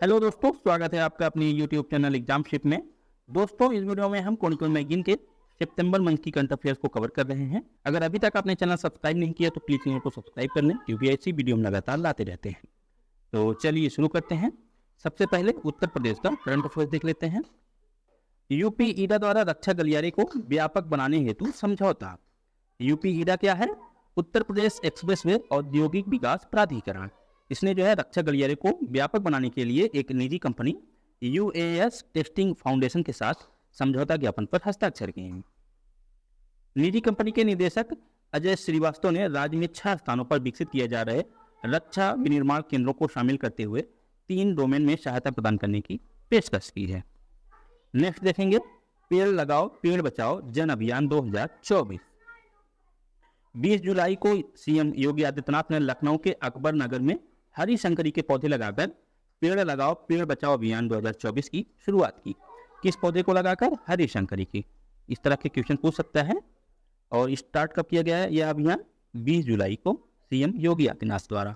Hello दोस्तों, स्वागत है आपका अपनी यूट्यूब चैनल एग्जामशिप में। दोस्तों, इस वीडियो में हम कौन मैगजीन के सितंबर मंथ की करंट अफेयर्स को कवर कर रहे हैं। अगर अभी तक आपने चैनल सब्सक्राइब नहीं किया तो प्लीज चैनल को सब्सक्राइब कर लें, क्योंकि ऐसी वीडियो हम लगातार लाते रहते हैं। तो चलिए शुरू करते हैं। सबसे पहले उत्तर प्रदेश का करंट अफेयर्स देख लेते हैं। यूपी ईडा द्वारा रक्षा गलियारे को व्यापक बनाने हेतु समझौता। यूपी ईडा क्या है? उत्तर प्रदेश एक्सप्रेसवे औद्योगिक विकास प्राधिकरण। इसने जो है रक्षा गलियारे को व्यापक बनाने के लिए एक निजी कंपनी यूएएस टेस्टिंग फाउंडेशन के साथ समझौता ज्ञापन पर हस्ताक्षर किए हैं। निजी कंपनी के निदेशक अजय श्रीवास्तव ने राज्य में 6 स्थानों पर विकसित किए जा रहे रक्षा विनिर्माण केंद्रों को शामिल करते हुए 3 डोमेन में सहायता प्रदान करने की पेशकश की है। नेक्स्ट देखेंगे, पेड़ लगाओ पेड़ बचाओ जन अभियान 2024। 20 जुलाई को सीएम योगी आदित्यनाथ ने लखनऊ के अकबर नगर में हरी शंकरी के पौधे लगाकर पेड़ लगाओ पेड़ बचाओ अभियान 2024 की शुरुआत की। किस पौधे को लगाकर? हरी शंकरी की। इस तरह के क्वेश्चन पूछ सकता है। और स्टार्ट कब किया गया है यह अभियान? 20 जुलाई को सीएम योगी आदित्यनाथ द्वारा।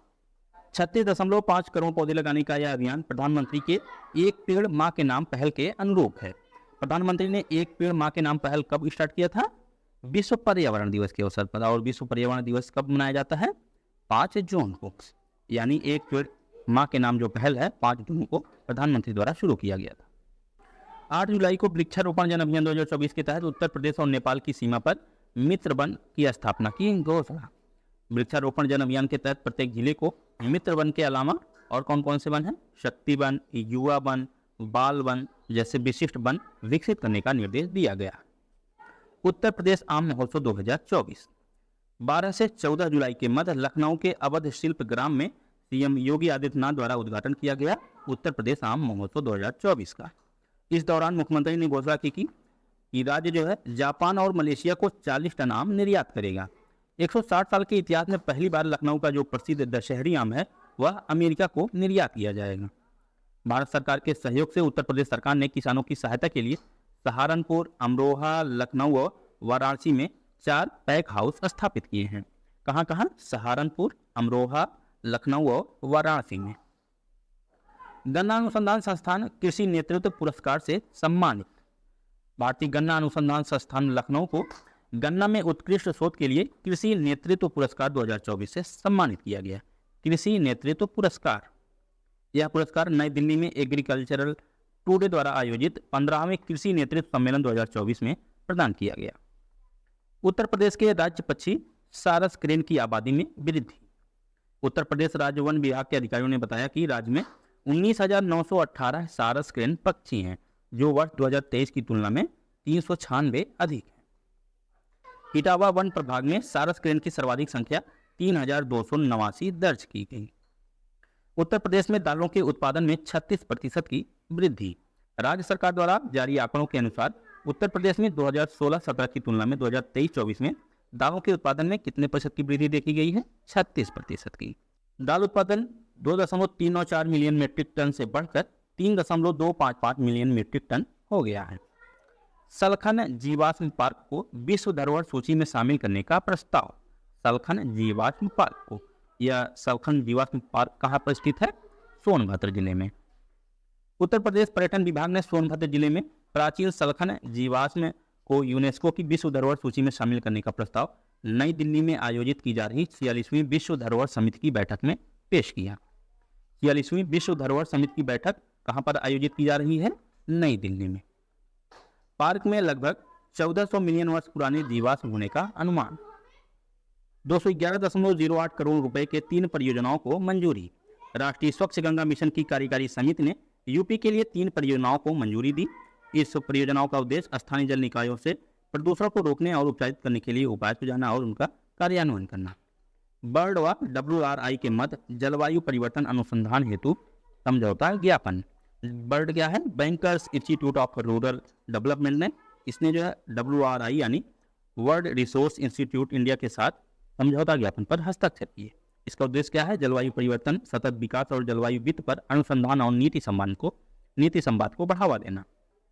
36.5 करोड़ पौधे लगाने का यह अभियान प्रधानमंत्री के एक पेड़ माँ के नाम पहल के अनुरूप है। प्रधानमंत्री ने एक पेड़ माँ के नाम पहल कब स्टार्ट किया था? विश्व पर्यावरण दिवस के अवसर पर। और विश्व पर्यावरण दिवस कब मनाया जाता है? 5 जून को। यानी एक पेड़ माँ के नाम जो पहल है 5 जून को प्रधानमंत्री द्वारा शुरू किया गया था। 8 जुलाई को वृक्षारोपण जन अभियान 2024 के तहत उत्तर प्रदेश और नेपाल की सीमा पर मित्र वन की स्थापना की घोषणा। वृक्षारोपण जन अभियान के तहत प्रत्येक जिले को मित्र वन के अलावा और कौन कौन से वन हैं? शक्ति वन, युवा वन, बाल वन जैसे विशिष्ट वन विकसित करने का निर्देश दिया गया। उत्तर प्रदेश आम महोत्सव 2024 12 से 14 जुलाई के मध्य लखनऊ के अवध शिल्प ग्राम में सीएम योगी आदित्यनाथ द्वारा उद्घाटन किया गया उत्तर प्रदेश आम महोत्सव 2024 का। इस दौरान मुख्यमंत्री ने घोषणा की कि राज्य जो है जापान और मलेशिया को 40 टन आम निर्यात करेगा। 160 साल के इतिहास में पहली बार लखनऊ का जो प्रसिद्ध दशहरी आम है वह अमेरिका को निर्यात किया जाएगा। भारत सरकार के सहयोग से उत्तर प्रदेश सरकार ने किसानों की सहायता के लिए सहारनपुर, अमरोहा, लखनऊ और वाराणसी में 4 पैक हाउस स्थापित किए हैं। कहाँ कहाँ? सहारनपुर, अमरोहा, लखनऊ और वाराणसी में। गन्ना अनुसंधान संस्थान कृषि नेतृत्व पुरस्कार से सम्मानित। भारतीय गन्ना अनुसंधान संस्थान लखनऊ को गन्ना में उत्कृष्ट शोध के लिए कृषि नेतृत्व पुरस्कार 2024 से सम्मानित किया गया। कृषि नेतृत्व पुरस्कार, यह पुरस्कार नई दिल्ली में एग्रीकल्चरल टुडे द्वारा आयोजित 15वें कृषि नेतृत्व सम्मेलन 2024 में प्रदान किया गया। उत्तर प्रदेश के राज्य पक्षी सारस क्रेन की आबादी में वृद्धि। उत्तर प्रदेश राज्य वन विभाग के अधिकारियों ने बताया कि राज्य में 19,918 सारस क्रेन पक्षी हैं, जो वर्ष 2023 की तुलना में 396 अधिक है। इटावा वन प्रभाग में सारस क्रेन की सर्वाधिक संख्या 3,289 दर्ज की गई। उत्तर प्रदेश में दालों के उत्पादन में 36% की वृद्धि। राज्य सरकार द्वारा जारी आंकड़ों के अनुसार उत्तर प्रदेश में 2016-17 की तुलना में 2023-24 में दालों के उत्पादन में कितने प्रतिशत की वृद्धि देखी गई है? 36% की। दाल उत्पादन 2.394 मिलियन मीट्रिक टन से बढ़कर 3.255 मिलियन मीट्रिक टन हो गया है। सलखन जीवाश्म पार्क को विश्व धरोहर सूची में शामिल करने का प्रस्ताव। सलखन जीवाश्म पार्क को, यह सलखन जीवाश्म पार्क कहाँ पर स्थित है? सोनभद्र जिले में। उत्तर प्रदेश पर्यटन विभाग ने सोनभद्र जिले में प्राचीन सलखन जीवाश्म को यूनेस्को की विश्व धरोहर सूची में शामिल करने का प्रस्ताव नई दिल्ली में आयोजित की जा रही 46वीं विश्व धरोहर समिति की बैठक में पेश किया। 46वीं विश्व धरोहर समिति की बैठक कहां पर आयोजित की जा रही है? नई दिल्ली में। पार्क में लगभग 1400 मिलियन वर्ष पुराने जीवाश्म होने का अनुमान। 211.08 करोड़ रुपए के 3 परियोजनाओं को मंजूरी। राष्ट्रीय स्वच्छ गंगा मिशन की कार्यकारी समिति ने यूपी के लिए 3 परियोजनाओं को मंजूरी दी। इस परियोजनाओं का उद्देश्य स्थानीय जल निकायों से प्रदूषण को रोकने और उपचारित करने के लिए उपाय सुझाना और उनका कार्यान्वयन करना। बर्ड व WRI के मध्य जलवायु परिवर्तन अनुसंधान हेतु समझौता ज्ञापन। बर्ड क्या है? Bankers institute of rural development ने इसने जो है WRI यानी वर्ल्ड रिसोर्स इंस्टीट्यूट इंडिया के साथ समझौता ज्ञापन पर हस्ताक्षर किए। इसका उद्देश्य क्या है? जलवायु परिवर्तन, सतत विकास और जलवायु वित्त पर अनुसंधान और नीति संवाद को बढ़ावा देना।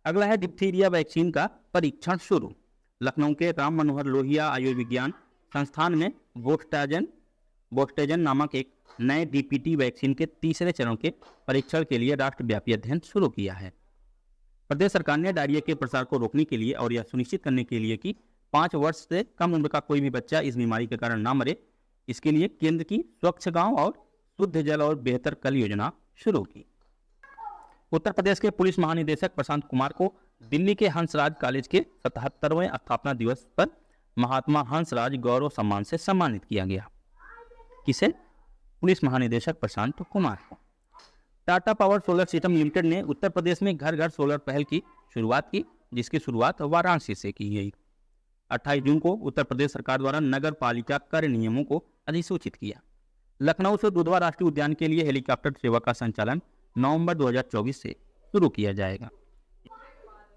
अगला है डिप्थीरिया वैक्सीन का परीक्षण शुरू। लखनऊ के राम मनोहर लोहिया आयुर्विज्ञान संस्थान में बोस्टाजन नामक एक नए डीपीटी वैक्सीन के तीसरे चरण के परीक्षण के लिए राष्ट्रव्यापी अध्ययन शुरू किया है। प्रदेश सरकार ने डायरिया के प्रसार को रोकने के लिए और यह सुनिश्चित करने के लिए कि 5 वर्ष से कम उम्र का कोई भी बच्चा इस बीमारी के कारण ना मरे, इसके लिए केंद्र की स्वच्छ गांव और शुद्ध जल और बेहतर कल योजना शुरू की। उत्तर प्रदेश के पुलिस महानिदेशक प्रशांत कुमार को दिल्ली के हंसराज कॉलेज के 77वें स्थापना दिवस पर महात्मा हंसराज गौरव सम्मान से सम्मानित किया गया। किसे? पुलिस महानिदेशक प्रशांत कुमार को। Tata power solar system limited ने उत्तर प्रदेश में घर घर सोलर पहल की शुरुआत की, जिसकी शुरुआत वाराणसी से की गई। 28 जून को उत्तर प्रदेश सरकार द्वारा नगर पालिका कर नियमों को अधिसूचित किया। लखनऊ से दुधवा राष्ट्रीय उद्यान के लिए हेलीकॉप्टर सेवा का संचालन नवंबर 2024 से शुरू किया जाएगा।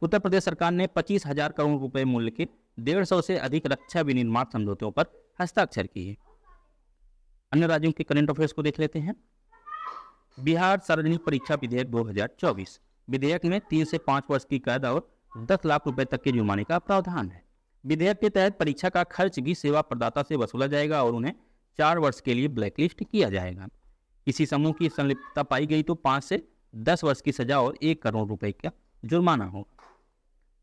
उत्तर प्रदेश सरकार ने 25,000 करोड़ रुपए मूल्य के 150 से अधिक रक्षा विनिर्माण समझौतों पर हस्ताक्षर किए। अन्य राज्यों के करंट अफेयर्स को देख लेते हैं। बिहार सार्वजनिक परीक्षा विधेयक 2024 विधेयक में 3 से 5 वर्ष की कैद और 10 लाख रुपए तक के जुर्माने का प्रावधान है। विधेयक के तहत परीक्षा का खर्च भी सेवा प्रदाता से वसूला जाएगा और उन्हें 4 वर्ष के लिए ब्लैकलिस्ट किया जाएगा। किसी समूह की संलिप्तता पाई गई तो 5 से 10 वर्ष की सजा और 1 करोड़ रुपए का जुर्माना होगा।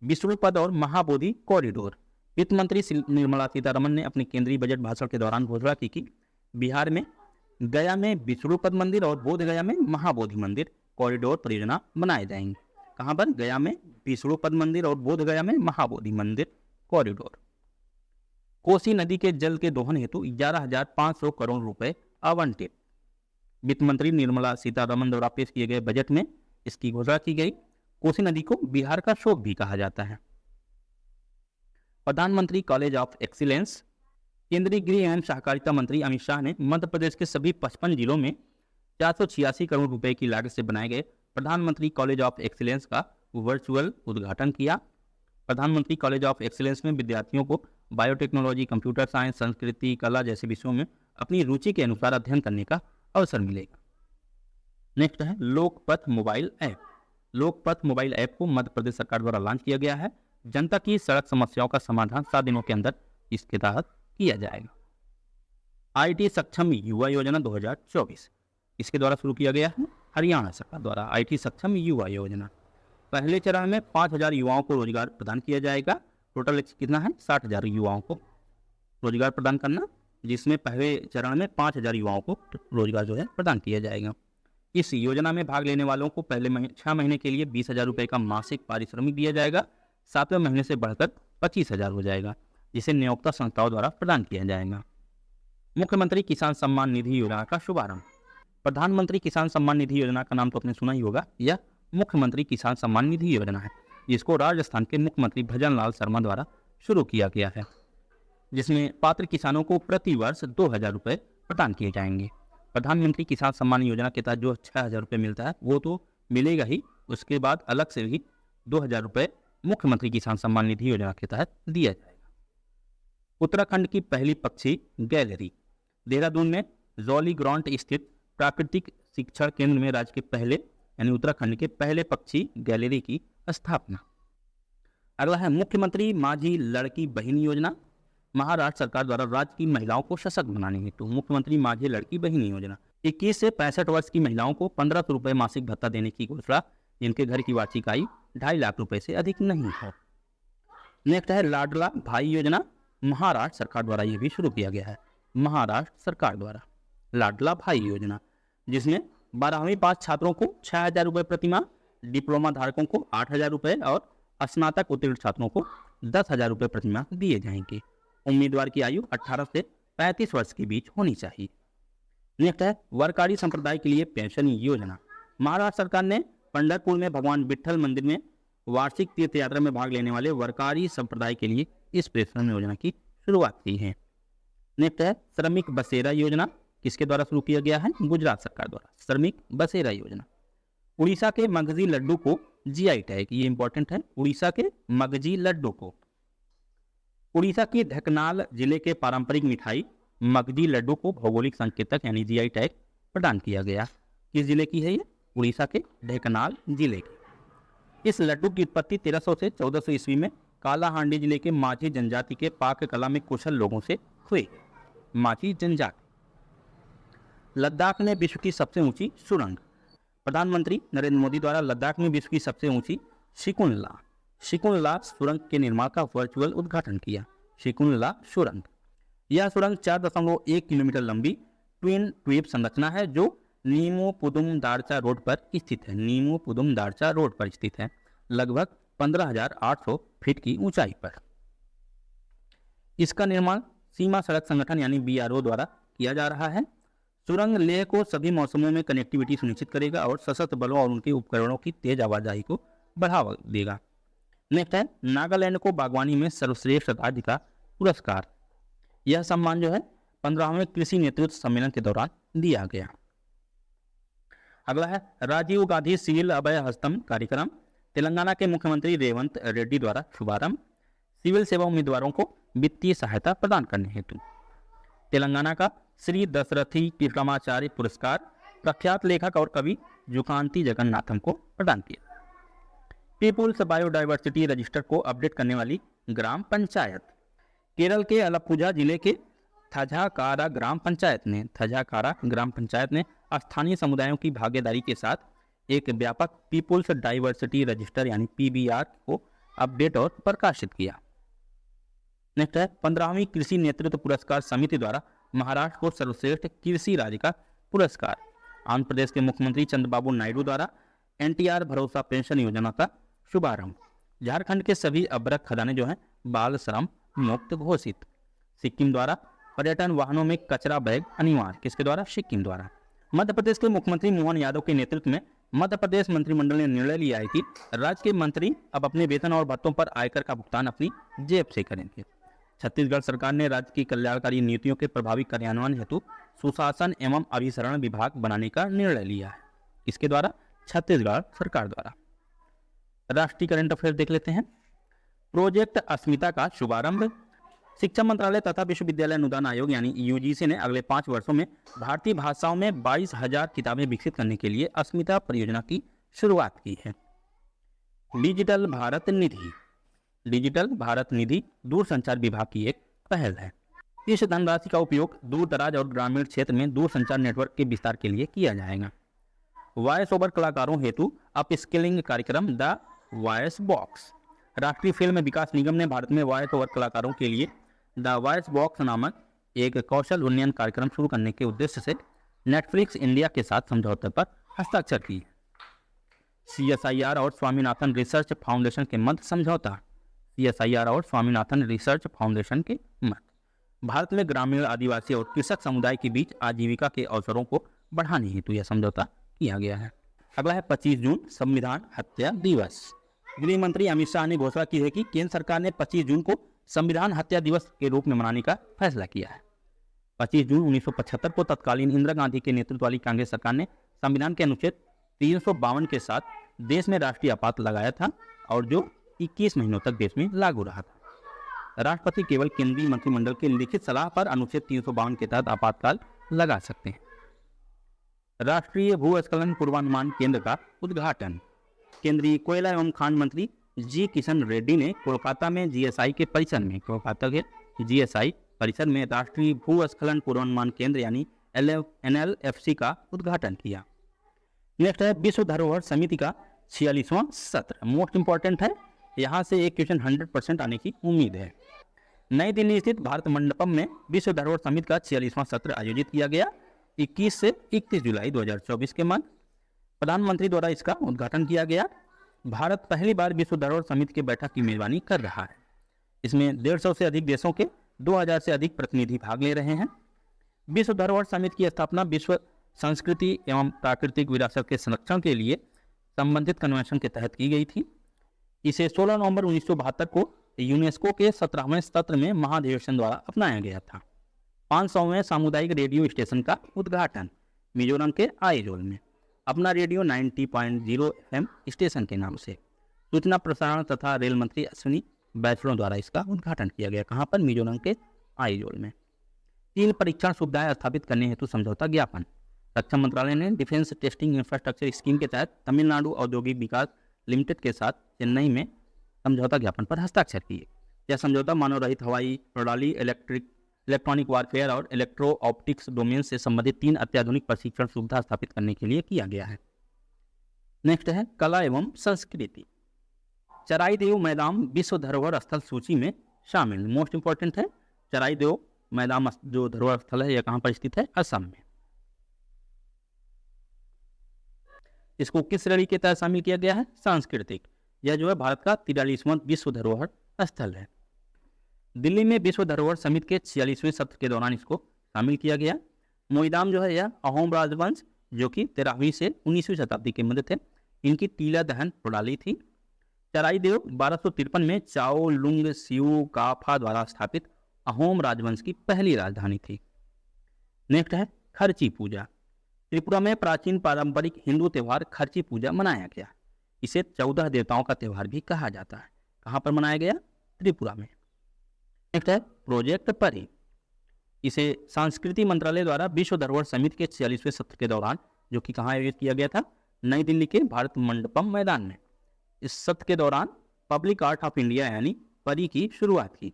विष्णु पद और महाबोधि कॉरिडोर। वित्त मंत्री निर्मला सीतारमण ने अपने केंद्रीय बजट भाषण के दौरान घोषणा की कि बिहार में गया में विष्णुपद मंदिर और बोध गया में महाबोधि मंदिर कॉरिडोर परियोजना बनाए जाएंगे। कहां पर? गया में विष्णुपद मंदिर और बोध गया में महाबोधि मंदिर कॉरिडोर। कोसी नदी के जल के दोहन हेतु 11,500 करोड़ रुपए आवंटित। वित्त मंत्री निर्मला सीतारमण द्वारा पेश किए गए बजट में इसकी घोषणा की गई। कोसी नदी को बिहार का शोक भी कहा जाता है। प्रधानमंत्री कॉलेज ऑफ एक्सीलेंस। केंद्रीय गृह एवं सहकारिता मंत्री अमित शाह ने मध्य प्रदेश के सभी 55 जिलों में 486 करोड़ रुपए की लागत से बनाए गए प्रधानमंत्री कॉलेज ऑफ एक्सीलेंस का वर्चुअल उद्घाटन किया। प्रधानमंत्री कॉलेज ऑफ एक्सीलेंस में विद्यार्थियों को बायोटेक्नोलॉजी, कंप्यूटर साइंस, संस्कृति, कला जैसे विषयों में अपनी रुचि के अनुसार अध्ययन करने का अवसर मिलेगा। नेक्स्ट है Lokpath mobile app. Lokpath mobile app को मध्य प्रदेश सरकार द्वारा लॉन्च किया गया है। जनता की सड़क समस्याओं का समाधान 7 दिनों के अंदर इसके तहत किया जाएगा। आईटी सक्षम युवा योजना 2024 इसके द्वारा शुरू किया गया है हरियाणा सरकार द्वारा। आईटी सक्षम युवा योजना पहले चरण में 5,000 युवाओं को रोजगार प्रदान किया जाएगा। टोटल कितना है? 60,000 युवाओं को रोजगार प्रदान करना, जिसमें पहले चरण में 5,000 युवाओं को रोजगार जो है प्रदान किया जाएगा। इस योजना में भाग लेने वालों को पहले 6 महीने के लिए 20,000 रुपये का मासिक पारिश्रमिक दिया जाएगा। 7वें महीने से बढ़कर 25,000 हो जाएगा, जिसे नियोक्ता संस्थाओं द्वारा प्रदान किया जाएगा। मुख्यमंत्री किसान सम्मान निधि योजना का शुभारंभ। प्रधानमंत्री किसान सम्मान निधि योजना का नाम तो आपने सुना ही होगा। यह मुख्यमंत्री किसान सम्मान निधि योजना है, जिसको राजस्थान के मुख्यमंत्री भजन लाल शर्मा द्वारा शुरू किया गया है, जिसमें पात्र किसानों को प्रति वर्ष 2,000 रुपये प्रदान किए जाएंगे। प्रधानमंत्री किसान सम्मान योजना के तहत जो 6,000 रुपये मिलता है वो तो मिलेगा ही, उसके बाद अलग से भी 2,000 रुपये मुख्यमंत्री किसान सम्मान निधि योजना के तहत दिया जाएगा। उत्तराखंड की पहली पक्षी गैलरी। देहरादून में जॉली ग्रांट स्थित प्राकृतिक शिक्षण केंद्र में राज्य के पहले यानी उत्तराखंड के पहले पक्षी गैलरी की स्थापना। अगला है मुख्यमंत्री माझी लड़की बहिनी योजना। महाराष्ट्र सरकार द्वारा राज्य की महिलाओं को सशक्त बनाने हेतु मुख्यमंत्री माझी लड़की बहिनी योजना 21 से 65 वर्ष की महिलाओं को 1,500 रुपये मासिक भत्ता देने की घोषणा, जिनके घर की वार्षिक आय 2.5 लाख रुपए से अधिक नहीं हो। नेक्स्ट है लाडला भाई योजना। महाराष्ट्र सरकार द्वारा यह भी शुरू किया गया है। महाराष्ट्र सरकार द्वारा लाडला भाई योजना, जिसमें 12वीं पास छात्रों को 6,000 रुपये प्रतिमाह, डिप्लोमा धारकों को 8,000 रुपये और स्नातक उत्तीर्ण छात्रों को 10,000 रुपये प्रतिमाह दिए जाएंगे। उम्मीदवार की आयु 18 से 35 वर्ष के बीच होनी चाहिए। नेक्स्ट है वरकारी संप्रदाय के लिए पेंशन योजना। महाराष्ट्र सरकार ने पंढरपुर में भगवान विट्ठल मंदिर में वार्षिक तीर्थ यात्रा में भाग लेने वाले वरकारी संप्रदाय के लिए इस पेंशन योजना की शुरुआत की है। नेक्स्ट है श्रमिक बसेरा योजना। किसके द्वारा शुरू किया गया है? गुजरात सरकार द्वारा श्रमिक बसेरा योजना। उड़ीसा के मगजी लड्डू को जीआई टैग, ये इंपॉर्टेंट है, उड़ीसा के मगजी लड्डू को। उड़ीसा के ढेंकनाल जिले के पारंपरिक मिठाई मगजी लड्डू को भौगोलिक संकेतक यानी जीआई टैग प्रदान किया गया। किस जिले की है ये? उड़ीसा के ढेंकनाल जिले की। इस लड्डू की उत्पत्ति 1300 से 1400 ईस्वी में कालाहांडी जिले के माझी जनजाति के पाक कला में कुशल लोगों से हुई। माझी जनजाति। लद्दाख में विश्व की सबसे ऊंची सुरंग। प्रधानमंत्री नरेंद्र मोदी द्वारा लद्दाख में विश्व की सबसे ऊंची शिकुनला सुरंग के निर्माण का वर्चुअल उद्घाटन किया। शिकुनला सुरंग, यह सुरंग 4.1 किलोमीटर लंबी ट्विन ट्यूब संरचना है जो नीमोपुदुम दारचा रोड पर स्थित है। नीमोपुदुम दारचा रोड पर स्थित है, लगभग 15,800 फीट की ऊंचाई पर। इसका निर्माण सीमा सड़क संगठन यानी BRO द्वारा किया जा रहा है। सुरंग लेह को सभी मौसमों में कनेक्टिविटी सुनिश्चित करेगा और सशस्त्र बलों और उनके उपकरणों की तेज आवाजाही को बढ़ावा देगा। नेक्स्ट है, नागालैंड को बागवानी में सर्वश्रेष्ठ राज्य का पुरस्कार। यह सम्मान जो है 15वें कृषि नेतृत्व सम्मेलन के दौरान दिया गया। अगला है, राजीव गांधी सिविल अभय हस्तम कार्यक्रम। तेलंगाना के मुख्यमंत्री रेवंत रेड्डी द्वारा शुभारंभ। सिविल सेवा उम्मीदवारों को वित्तीय सहायता प्रदान करने हेतु तेलंगाना का श्री दशरथी कृष्णाचार्य पुरस्कार प्रख्यात लेखक और कवि जुकांती जगन्नाथम को प्रदान किया। पीपुल्स बायोडाइवर्सिटी रजिस्टर को अपडेट करने वाली ग्राम पंचायत। केरल के अलप्पुझा जिले के थझाकारा ग्राम पंचायत ने स्थानीय समुदायों की भागीदारी के साथ एक व्यापक पीपुल्स डाइवर्सिटी रजिस्टर यानी PBR को अपडेट और प्रकाशित किया। नेक्स्ट है, 15वीं कृषि नेतृत्व पुरस्कार समिति द्वारा महाराष्ट्र को सर्वश्रेष्ठ कृषि राज्य का पुरस्कार। आंध्र प्रदेश के मुख्यमंत्री चंद्रबाबू नायडू द्वारा NTR भरोसा पेंशन योजना का शुभारंभ। झारखंड के सभी अभ्रक खदानें जो हैं बाल श्रम मुक्त घोषित। सिक्किम द्वारा पर्यटन वाहनों में कचरा बैग अनिवार्य। किसके द्वारा? सिक्किम द्वारा। मध्य प्रदेश के मुख्यमंत्री मोहन यादव के नेतृत्व में मध्य प्रदेश मंत्रिमंडल ने निर्णय लिया है कि राज्य के मंत्री अब अपने वेतन और भत्तों पर आयकर का भुगतान अपनी जेब से करेंगे। छत्तीसगढ़ सरकार ने राज्य की कल्याणकारी नीतियों के प्रभावी कार्यान्वयन हेतु सुशासन एवं अभिसरण विभाग बनाने का निर्णय लिया है। इसके द्वारा छत्तीसगढ़ सरकार द्वारा। राष्ट्रीय करंट अफेयर देख लेते हैं। प्रोजेक्ट अस्मिता का शुभारंभ। शिक्षा मंत्रालय तथा विश्वविद्यालय अनुदान आयोग यानी UGC ने अगले 5 वर्षों में भारतीय भाषाओं में 22,000 किताबें विकसित करने के लिए अस्मिता परियोजना की शुरुआत की है। डिजिटल भारत निधि दूरसंचार विभाग की एक पहल है। इस धनराशि का उपयोग दूर दराज और ग्रामीण क्षेत्र में दूरसंचार नेटवर्क के विस्तार के लिए किया जाएगा। वॉयस ओवर कलाकारों हेतु अपस्किलिंग कार्यक्रम द वॉयस बॉक्स। राष्ट्रीय फिल्म विकास निगम ने भारत में वॉयस ओवर कलाकारों के लिए द वॉयस बॉक्स नामक एक कौशल उन्नयन कार्यक्रम शुरू करने के उद्देश्य से नेटफ्लिक्स इंडिया के साथ समझौते पर हस्ताक्षर किए। CSIR और स्वामीनाथन रिसर्च फाउंडेशन के मध्य समझौता। CSIR और स्वामीनाथन रिसर्च फाउंडेशन के मध्य भारत में ग्रामीण, आदिवासी और कृषक समुदाय के बीच आजीविका के अवसरों को बढ़ाने हेतु यह समझौता किया गया है। अगला है 25 जून संविधान हत्या दिवस। गृह मंत्री अमित शाह ने घोषणा की है कि केंद्र सरकार ने 25 जून को संविधान हत्या दिवस के रूप में मनाने का फैसला किया है। 25 जून 1975 को तत्कालीन इंदिरा गांधी के नेतृत्व वाली कांग्रेस सरकार ने संविधान के अनुच्छेद 352 के साथ देश में राष्ट्रीय आपात लगाया था और जो 21 महीनों तक देश में लागू रहा था। राष्ट्रपति केवल केंद्रीय मंत्रिमंडल के लिखित सलाह पर अनुच्छेद 352 के तहत आपातकाल लगा सकते हैं। राष्ट्रीय भूस्खलन पूर्वानुमान केंद्र का उद्घाटन। केंद्रीय कोयला एवं खान मंत्री जी किशन रेड्डी ने कोलकाता में GSI के परिसर में राष्ट्रीय भूस्खलन पूर्वानुमान केंद्र यानी NLFC का उद्घाटन किया। नेक्स्ट है विश्व धरोहर समिति का 46वां सत्र। मोस्ट इंपॉर्टेंट है, यहाँ से एक क्वेश्चन 100% आने की उम्मीद है। नई दिल्ली स्थित भारत मंडपम में विश्व धरोहर समिति का 46वां सत्र आयोजित किया गया 21 से 31 जुलाई 2024 के मध्य। प्रधानमंत्री द्वारा इसका उद्घाटन किया गया। भारत पहली बार विश्व धरोहर समिति की बैठक की मेजबानी कर रहा है। इसमें 150 से अधिक देशों के 2000 से अधिक प्रतिनिधि भाग ले रहे हैं। विश्व धरोहर समिति की स्थापना विश्व संस्कृति एवं प्राकृतिक विरासत के संरक्षण के लिए संबंधित कन्वेंशन के तहत की गई थी। इसे 16 नवंबर 1972 को यूनेस्को के 17वें सत्र में महाधिवेशन द्वारा अपनाया गया था। 500वें सामुदायिक रेडियो स्टेशन का उद्घाटन मिजोरम के आइजोल में अपना रेडियो 90.0 FM स्टेशन के नाम से सूचना प्रसारण तथा रेल मंत्री अश्विनी वैष्णव द्वारा इसका उद्घाटन किया गया। कहाँ पर? मिजोरम के आइजोल में। 3 परीक्षण सुविधाएं स्थापित करने हेतु समझौता ज्ञापन। रक्षा मंत्रालय ने डिफेंस टेस्टिंग इंफ्रास्ट्रक्चर स्कीम के तहत तमिलनाडु औद्योगिक विकास लिमिटेड के साथ चेन्नई में समझौता ज्ञापन पर हस्ताक्षर किए। यह समझौता मानव रहित हवाई प्रणाली, इलेक्ट्रिक इलेक्ट्रॉनिक वारफेयर और इलेक्ट्रो ऑप्टिक्स डोमेन से संबंधित 3 अत्याधुनिक प्रशिक्षण सुविधा स्थापित करने के लिए किया गया है। नेक्स्ट है कला एवं संस्कृति। चराईदेव मैदान विश्व धरोहर स्थल सूची में शामिल। मोस्ट इंपॉर्टेंट है, चराईदेव मैदान जो धरोहर स्थल है यह कहाँ पर स्थित है? असम में। इसको किस श्रेणी के तहत शामिल किया गया है? सांस्कृतिक। यह जो है भारत का 43वां विश्व धरोहर स्थल है। दिल्ली में विश्व धरोहर समिति के 46वें सत्र के दौरान इसको शामिल किया गया। मोईदाम जो है यह अहोम राजवंश जो कि 13वीं से 19वीं शताब्दी के मध्य थे, इनकी टीला दहन प्रणाली थी। चराईदेव 1253 में चाओ लुंग सिउ काफा द्वारा स्थापित अहोम राजवंश की पहली राजधानी थी। नेक्स्ट है खर्ची पूजा। त्रिपुरा में प्राचीन पारंपरिक हिंदू त्यौहार खर्ची पूजा मनाया गया। इसे 14 देवताओं का त्यौहार भी कहा जाता है। कहाँ पर मनाया गया? त्रिपुरा में। नेक्स्ट है प्रोजेक्ट परी। इसे संस्कृति मंत्रालय द्वारा विश्व धरोहर समिति के 46वें सत्र के दौरान, जो कि कहाँ आयोजित किया गया था? नई दिल्ली के भारत मंडपम मैदान में। इस सत्र के दौरान पब्लिक आर्ट ऑफ इंडिया यानी परी की शुरुआत की।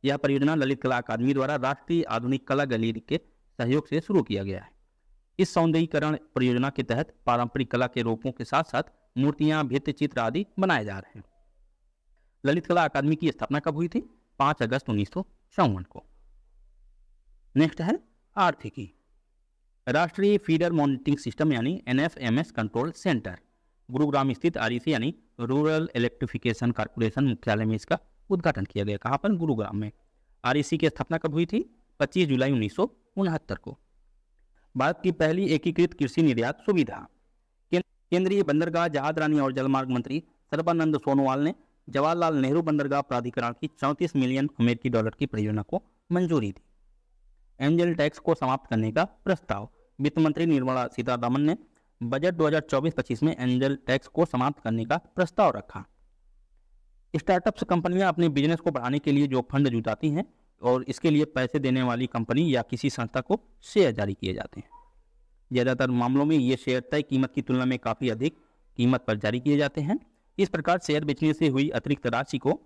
यह परियोजना ललित कला अकादमी द्वारा राष्ट्रीय आधुनिक कला गैलरी के सहयोग से शुरू किया गया है। इस सौंदर्यीकरण परियोजना के तहत पारंपरिक कला के रूपों के साथ साथ मूर्तियां, भित्ति चित्र आदि बनाए जा रहे हैं। ललित कला अकादमी की स्थापना कब हुई थी? 5 अगस्त 1954 को। नेक्स्ट है आर्थिकी। राष्ट्रीय फीडर मॉनिटरिंग सिस्टम यानी NFMS कंट्रोल सेंटर गुरुग्राम स्थित REC यानी रूरल इलेक्ट्रिफिकेशन कॉर्पोरेशन मुख्यालय में इसका उद्घाटन किया गया। कहाँ पर? गुरुग्राम में। REC की स्थापना कब हुई थी? 25 जुलाई 1969 को। भारत की पहली एकीकृत कृषि निर्यात सुविधा। केंद्रीय बंदरगाह, जहाज रानी और जलमार्ग मंत्री सर्बानंद सोनोवाल ने जवाहरलाल नेहरू बंदरगाह प्राधिकरण की 34 मिलियन अमेरिकी डॉलर की परियोजना को मंजूरी दी। एंजल टैक्स को समाप्त करने का प्रस्ताव। वित्त मंत्री निर्मला सीतारमण ने बजट 2024-25 में एंजल टैक्स को समाप्त करने का प्रस्ताव रखा। स्टार्टअप्स कंपनियां अपने बिजनेस को बढ़ाने के लिए जो फंड जुटाती हैं और इसके लिए पैसे देने वाली कंपनी या किसी संस्था को शेयर जारी किए जाते हैं। ज़्यादातर मामलों में ये शेयर तय कीमत की तुलना में काफ़ी अधिक कीमत पर जारी किए जाते हैं। इस प्रकार शेयर बेचने से हुई अतिरिक्त राशि को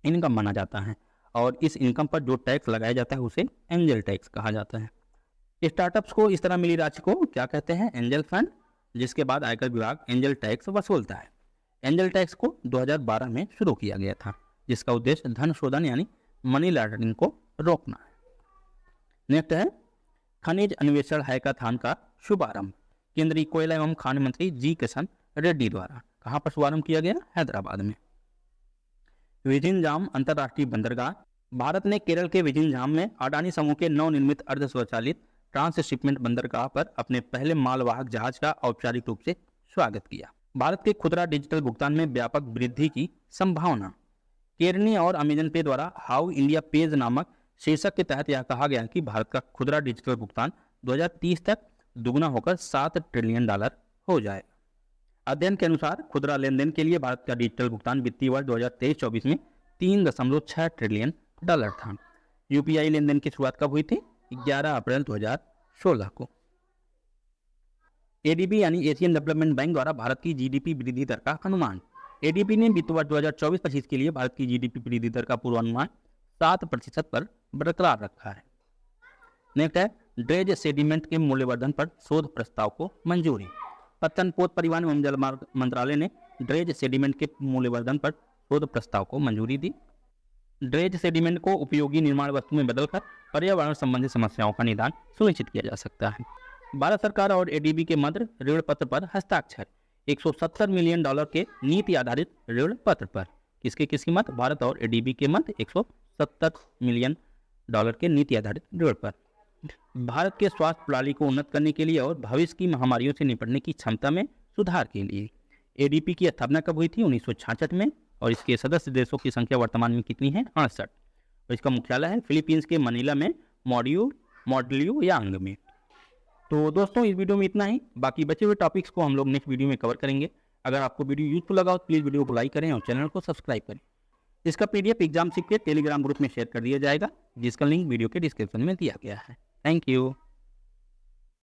इनकम माना जाता है और इस इनकम पर जो टैक्स लगाया जाता है उसे एंजल टैक्स कहा जाता है। स्टार्टअप्स को इस तरह मिली राशि को क्या कहते हैं? एंजल फंड, जिसके बाद आयकर विभाग एंजल टैक्स वसूलता है। एंजल टैक्स को 2012 में शुरू किया गया था, जिसका उद्देश्य धन शोधन यानी मनी लॉन्ड्रिंग को रोकना है। नेक्स्ट है खनिज अन्वेषण हैकाथॉन का शुभारंभ। केंद्रीय कोयला एवं खान मंत्री जी किशन रेड्डी द्वारा। कहाँ पर शुभारंभ किया गया? हैदराबाद में। विजिंजाम अंतर्राष्ट्रीय बंदरगाह। भारत ने केरल के विजिंजाम में अडानी समूह के नवनिर्मित अर्ध स्वचालित ट्रांसशिपमेंट बंदरगाह पर अपने पहले मालवाहक जहाज का औपचारिक रूप से स्वागत किया। भारत के खुदरा डिजिटल भुगतान में व्यापक वृद्धि की संभावना। केरनी और अमेजन पे द्वारा हाउ इंडिया पेज नामक शीर्षक के तहत यह कहा गया कि भारत का खुदरा डिजिटल भुगतान 2030 तक दुगना होकर $7 ट्रिलियन हो जाएगा। अध्ययन के अनुसार खुदरा लेन देन के लिए भारत का डिजिटल भुगतान वित्तीय वर्ष 2023-24 में $3.6 ट्रिलियन था। UPI लेन देन की शुरुआत कब हुई थी? 11 अप्रैल 2016 को। ADB यानी एशियन डेवलपमेंट बैंक द्वारा भारत की GDP वृद्धि दर का अनुमान। ADB ने वित्त वर्ष 2024-25 के लिए भारत की GDP वृद्धि दर का पूर्वानुमान 7% पर बरकरार रखा है। नेक्स्ट है ड्रेज सेडिमेंट के मूल्यवर्धन पर शोध प्रस्ताव को मंजूरी। पत्तन पोत परिवहन एवं जलमार्ग मंत्रालय ने ड्रेज सेडिमेंट के मूल्यवर्धन पर शोध प्रस्ताव को मंजूरी दी। ड्रेज सेडिमेंट को उपयोगी निर्माण वस्तु में बदलकर पर्यावरण संबंधी समस्याओं का निदान सुनिश्चित किया जा सकता है। भारत सरकार और ADB के मध्य ऋण पत्र पर हस्ताक्षर। $170 मिलियन के नीति आधारित ऋण पत्र पर। किसकी मत? भारत और ADB के मध्य $170 मिलियन के नीति आधारित ऋण पर। भारत के स्वास्थ्य प्रणाली को उन्नत करने के लिए और भविष्य की महामारियों से निपटने की क्षमता में सुधार के लिए। ADB की स्थापना कब हुई थी? 1966 में और इसके सदस्य देशों की संख्या वर्तमान में कितनी है? 68 और इसका मुख्यालय है फिलीपींस के मनीला में मॉडल्यू यांग में। तो दोस्तों इस वीडियो में इतना ही। बाकी बचे हुए टॉपिक्स को हम लोग नेक्स्ट वीडियो में कवर करेंगे। अगर आपको वीडियो यूजफुल लगा हो तो प्लीज़ वीडियो को लाइक करें और चैनल को सब्सक्राइब करें। इसका PDF एग्जाम सीख के टेलीग्राम ग्रुप में शेयर कर दिया जाएगा, जिसका लिंक वीडियो के डिस्क्रिप्शन में दिया गया है। Thank you.